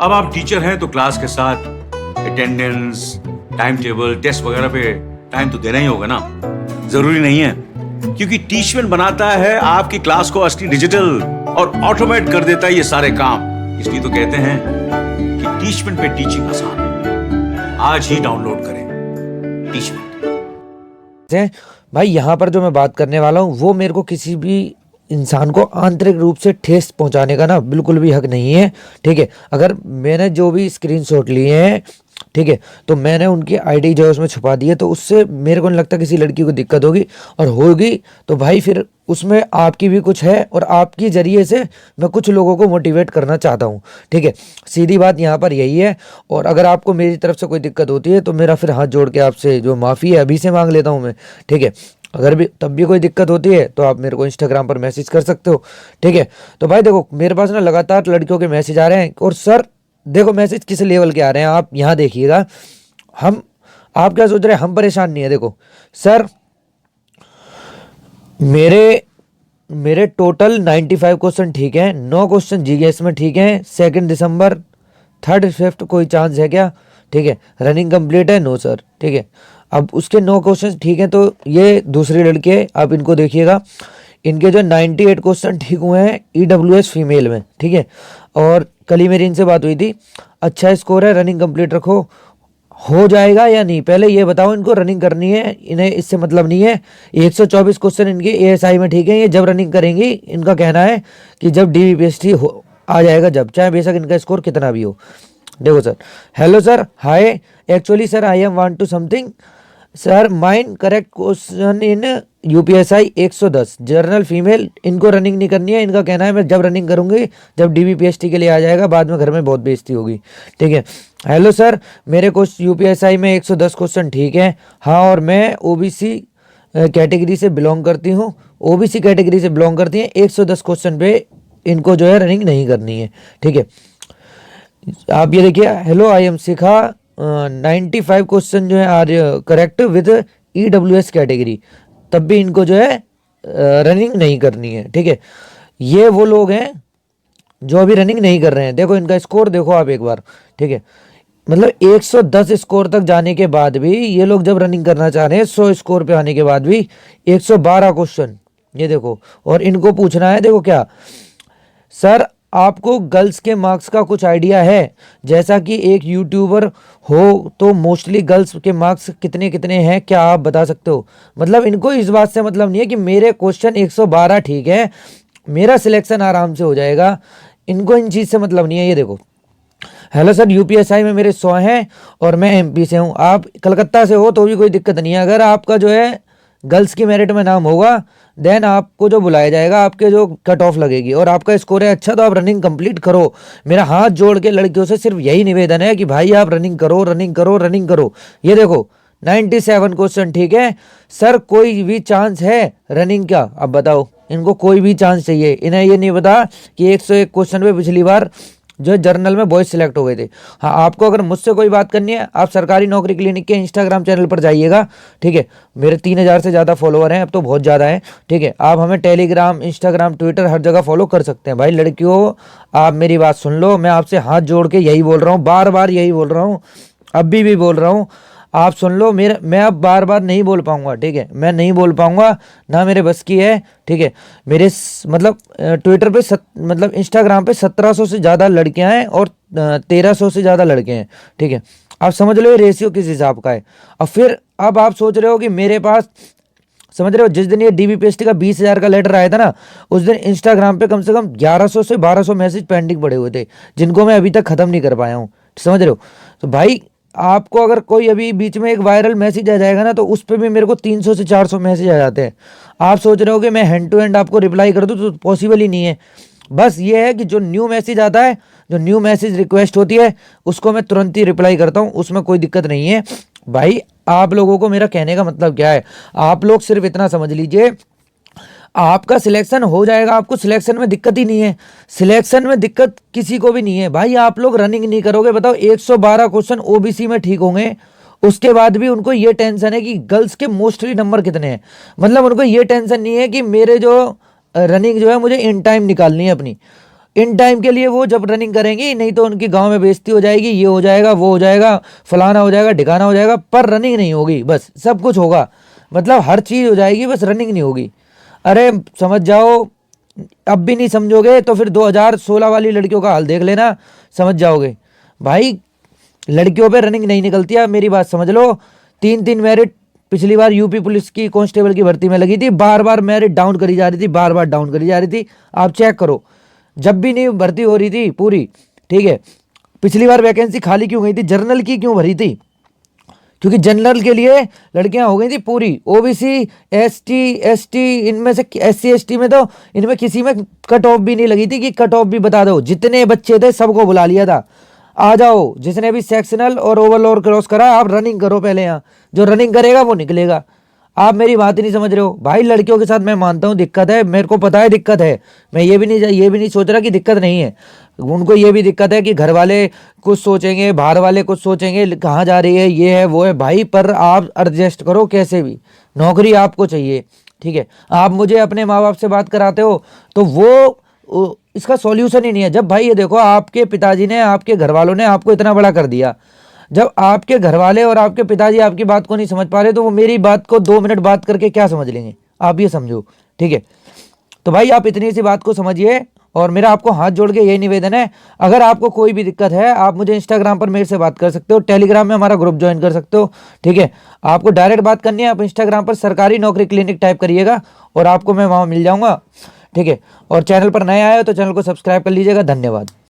अब आप टीचर हैं तो क्लास के साथ अटेंडेंस, टाइम टेबल, टेस्ट वगैरह पे टाइम तो देना ही होगा ना। जरूरी नहीं है, क्योंकि टीचमेंट बनाता है आपकी क्लास को असली डिजिटल और ऑटोमेट कर देता है ये सारे काम। इसलिए तो कहते हैं कि टीचमेंट पे टीचिंग आसान है। आज ही डाउनलोड करें टीचमेंट। भाई यहाँ पर जो मैं बात करने वाला हूँ वो मेरे को किसी भी इंसान को आंतरिक रूप से ठेस पहुंचाने का ना बिल्कुल भी हक नहीं है। ठीक है, अगर मैंने जो भी स्क्रीनशॉट लिए हैं, ठीक है, तो मैंने उनकी आईडी जो है उसमें छुपा दी है, तो उससे मेरे को नहीं लगता किसी लड़की को दिक्कत होगी, और होगी तो भाई फिर उसमें आपकी भी कुछ है, और आपके जरिए से मैं कुछ लोगों को मोटिवेट करना चाहता हूँ। ठीक है, सीधी बात यहाँ पर यही है। और अगर आपको मेरी तरफ से कोई दिक्कत होती है तो मेरा फिर हाथ जोड़ के आपसे जो माफ़ी है अभी से मांग लेता हूँ मैं। ठीक है, अगर भी तब भी कोई दिक्कत होती है तो आप मेरे को इंस्टाग्राम पर मैसेज कर सकते हो। ठीक है, तो भाई देखो मेरे पास ना लगातार लड़कियों के मैसेज आ रहे हैं, और सर देखो मैसेज किस लेवल के आ रहे हैं आप यहाँ देखिएगा। आप क्या सोच रहे हैं, हम परेशान नहीं है। देखो सर, मेरे टोटल 95 क्वेश्चन ठीक है, 9 क्वेश्चन जीएस में ठीक है। 2 दिसंबर 3rd 5th कोई चांस है क्या? ठीक है, रनिंग कंप्लीट है? No sir. ठीक है, अब उसके 9 क्वेश्चन ठीक है, तो ये दूसरी लड़की है, आप इनको देखिएगा, इनके जो 98 क्वेश्चन ठीक हुए हैं ईडब्ल्यूएस फीमेल में। ठीक है, और कल ही मेरी इनसे बात हुई थी, अच्छा स्कोर है, रनिंग कंप्लीट रखो। हो जाएगा या नहीं, पहले ये बताओ, इनको रनिंग करनी है, इन्हें इससे मतलब नहीं है। 124 क्वेश्चन इनके एएसआई में ठीक है, ये जब रनिंग करेंगी, इनका कहना है कि जब डीवीपीएसटी आ जाएगा, जब चाहे बेशक इनका स्कोर कितना भी हो। देखो sir, hello sir, hi, actually sir I am want to something sir, mine correct question in UPSI 110 general female, इनको रनिंग नहीं करनी है। इनका कहना है मैं जब रनिंग करूंगी, जब डीवीपीएसटी के लिए आ जाएगा, बाद में घर में बहुत बेइज्जती होगी। ठीक है, हेलो सर, मेरे को यूपीएसआई में 110 क्वेश्चन ठीक है, हाँ, और मैं ओबीसी कैटेगरी से बिलोंग करती हूँ, ओबीसी कैटेगरी से बिलोंग करती हैं। 110 क्वेश्चन पे इनको जो है रनिंग नहीं करनी है। ठीक है, आप ये देखिए, hello I am Shikha, 95 question जो है are correct with EWS category, तब भी इनको जो है रनिंग नहीं करनी है। ठीक है, ये वो लोग हैं जो अभी रनिंग नहीं कर रहे हैं। देखो इनका स्कोर देखो आप एक बार। ठीक है, मतलब 110 स्कोर तक जाने के बाद भी ये लोग जब रनिंग करना चाह रहे हैं, 100 स्कोर पे आने के बाद भी 112 क्वेश्चन, ये देखो। और इनको पूछना है, देखो क्या सर, आपको गर्ल्स के मार्क्स का कुछ आइडिया है? जैसा कि एक यूट्यूबर हो तो मोस्टली गर्ल्स के मार्क्स कितने कितने हैं, क्या आप बता सकते हो? मतलब इनको इस बात से मतलब नहीं है कि मेरे क्वेश्चन 112 ठीक है, मेरा सिलेक्शन आराम से हो जाएगा, इनको इन चीज़ से मतलब नहीं है। ये देखो, हेलो सर, यूपीएसआई में मेरे 100 हैं और मैं एमपी से हूँ, आप कलकत्ता से हो तो भी कोई दिक्कत नहीं है। अगर आपका जो है गर्ल्स की मेरिट में नाम होगा, देन आपको जो बुलाया जाएगा, आपके जो कट ऑफ लगेगी, और आपका स्कोर है अच्छा, तो आप रनिंग कंप्लीट करो। मेरा हाथ जोड़ के लड़कियों से सिर्फ यही निवेदन है कि भाई आप रनिंग करो, रनिंग करो, रनिंग करो। ये देखो 97 क्वेश्चन ठीक है सर, कोई भी चांस है रनिंग का? अब बताओ, इनको कोई भी चांस चाहिए, इन्हें ये नहीं पता कि 101 क्वेश्चन पे पिछली बार जो जर्नल में बॉयज सिलेक्ट हो गए थे। हाँ, आपको अगर मुझसे कोई बात करनी है, आप सरकारी नौकरी क्लिनिक के इंस्टाग्राम चैनल पर जाइएगा। ठीक है, मेरे 3000 से ज़्यादा फॉलोअर हैं, अब तो बहुत ज़्यादा है। ठीक है, आप हमें टेलीग्राम, इंस्टाग्राम, ट्विटर हर जगह फॉलो कर सकते हैं। भाई लड़कियों, आप मेरी बात सुन लो, मैं आपसे हाथ जोड़ के यही बोल रहा हूँ, बार बार यही बोल रहा हूँ, अभी भी बोल रहा हूँ, आप सुन लो। मैं अब बार बार नहीं बोल पाऊंगा। ठीक है, मैं नहीं बोल पाऊंगा, ना मेरे बस की है। ठीक है, मेरे मतलब ट्विटर पे मतलब इंस्टाग्राम पे 1700 से ज़्यादा लड़कियां हैं और 1300 से ज़्यादा लड़के हैं। ठीक है, आप समझ लो ये रेशियो किस हिसाब का है। और फिर अब आप सोच रहे हो कि मेरे पास, समझ रहे हो, जिस दिन ये डीबीपीएसटी का 20,000 का लेटर आया था ना, उस दिन इंस्टाग्राम पे कम से कम 1100 से 1200 मैसेज पेंडिंग पड़े हुए थे, जिनको मैं अभी तक ख़त्म नहीं कर पाया हूँ। समझ रहे हो? तो भाई आपको अगर कोई अभी बीच में एक वायरल मैसेज आ जाएगा ना, तो उस पर भी मेरे को 300 से 400 मैसेज आ जाते हैं। आप सोच रहे हो कि मैं हैंड टू हैंड आपको रिप्लाई कर दूँ, तो पॉसिबल ही नहीं है। बस ये है कि जो न्यू मैसेज आता है, जो न्यू मैसेज रिक्वेस्ट होती है, उसको मैं तुरंत ही रिप्लाई करता हूँ, उसमें कोई दिक्कत नहीं है। भाई आप लोगों को मेरा कहने का मतलब क्या है, आप लोग सिर्फ इतना समझ लीजिए, आपका सिलेक्शन हो जाएगा, आपको सिलेक्शन में दिक्कत ही नहीं है। सिलेक्शन में दिक्कत किसी को भी नहीं है भाई, आप लोग रनिंग नहीं करोगे। बताओ 112 क्वेश्चन ओबीसी में ठीक होंगे, उसके बाद भी उनको ये टेंशन है कि गर्ल्स के मोस्टली नंबर कितने हैं। मतलब उनको ये टेंशन नहीं है कि मेरे जो रनिंग जो है मुझे इन टाइम निकालनी है अपनी। इन टाइम के लिए वो जब रनिंग करेंगी, नहीं तो उनकी गांव में बेइज्जती हो जाएगी, ये हो जाएगा, वो हो जाएगा, फलाना हो जाएगा, ढिकाना हो जाएगा, पर रनिंग नहीं होगी। बस सब कुछ होगा, मतलब हर चीज़ हो जाएगी, बस रनिंग नहीं होगी। अरे समझ जाओ, अब भी नहीं समझोगे तो फिर 2016 वाली लड़कियों का हाल देख लेना, समझ जाओगे। भाई लड़कियों पे रनिंग नहीं निकलती है, मेरी बात समझ लो। 3-3 मेरिट पिछली बार यूपी पुलिस की कांस्टेबल की भर्ती में लगी थी, बार बार मेरिट डाउन करी जा रही थी, बार बार डाउन करी जा रही थी। आप चेक करो, जब भी नहीं भर्ती हो रही थी पूरी, ठीक है। पिछली बार वैकेंसी खाली क्यों गई थी, जनरल की क्यों भरी थी, क्योंकि जनरल के लिए लड़कियां हो गई थी पूरी। ओबीसी, एसटी, एसटी, इनमें से एससी एसटी में तो इनमें किसी में कट ऑफ भी नहीं लगी थी कि कट ऑफ भी बता दो। जितने बच्चे थे सबको बुला लिया था, आ जाओ। जिसने भी सेक्शनल और ओवरलोड क्रॉस करा, आप रनिंग करो पहले। यहाँ जो रनिंग करेगा वो निकलेगा। आप मेरी बात ही नहीं समझ रहे हो भाई। लड़कियों के साथ मैं मानता हूँ दिक्कत है, मेरे को पता है दिक्कत है। मैं ये भी नहीं सोच रहा कि दिक्कत नहीं है। उनको ये भी दिक्कत है कि घर वाले कुछ सोचेंगे, बाहर वाले कुछ सोचेंगे, कहाँ जा रही है, ये है वो है। भाई पर आप एडजस्ट करो कैसे भी, नौकरी आपको चाहिए, ठीक है। आप मुझे अपने माँ बाप से बात कराते हो तो वो इसका सॉल्यूशन ही नहीं है। जब भाई ये देखो, आपके पिताजी ने, आपके घर वालों ने आपको इतना बड़ा कर दिया, जब आपके घर वाले और आपके पिताजी आपकी बात को नहीं समझ पा रहे तो वो मेरी बात को 2 मिनट बात करके क्या समझ लेंगे, आप ये समझो, ठीक है। तो भाई आप इतनी सी बात को समझिए। और मेरा आपको हाथ जोड़ के यही निवेदन है, अगर आपको कोई भी दिक्कत है, आप मुझे इंस्टाग्राम पर मेरे से बात कर सकते हो, टेलीग्राम में हमारा ग्रुप ज्वाइन कर सकते हो, ठीक है। आपको डायरेक्ट बात करनी है, आप इंस्टाग्राम पर सरकारी नौकरी क्लिनिक टाइप करिएगा और आपको मैं वहाँ मिल जाऊँगा, ठीक है। और चैनल पर नए आए हो तो चैनल को सब्सक्राइब कर लीजिएगा। धन्यवाद।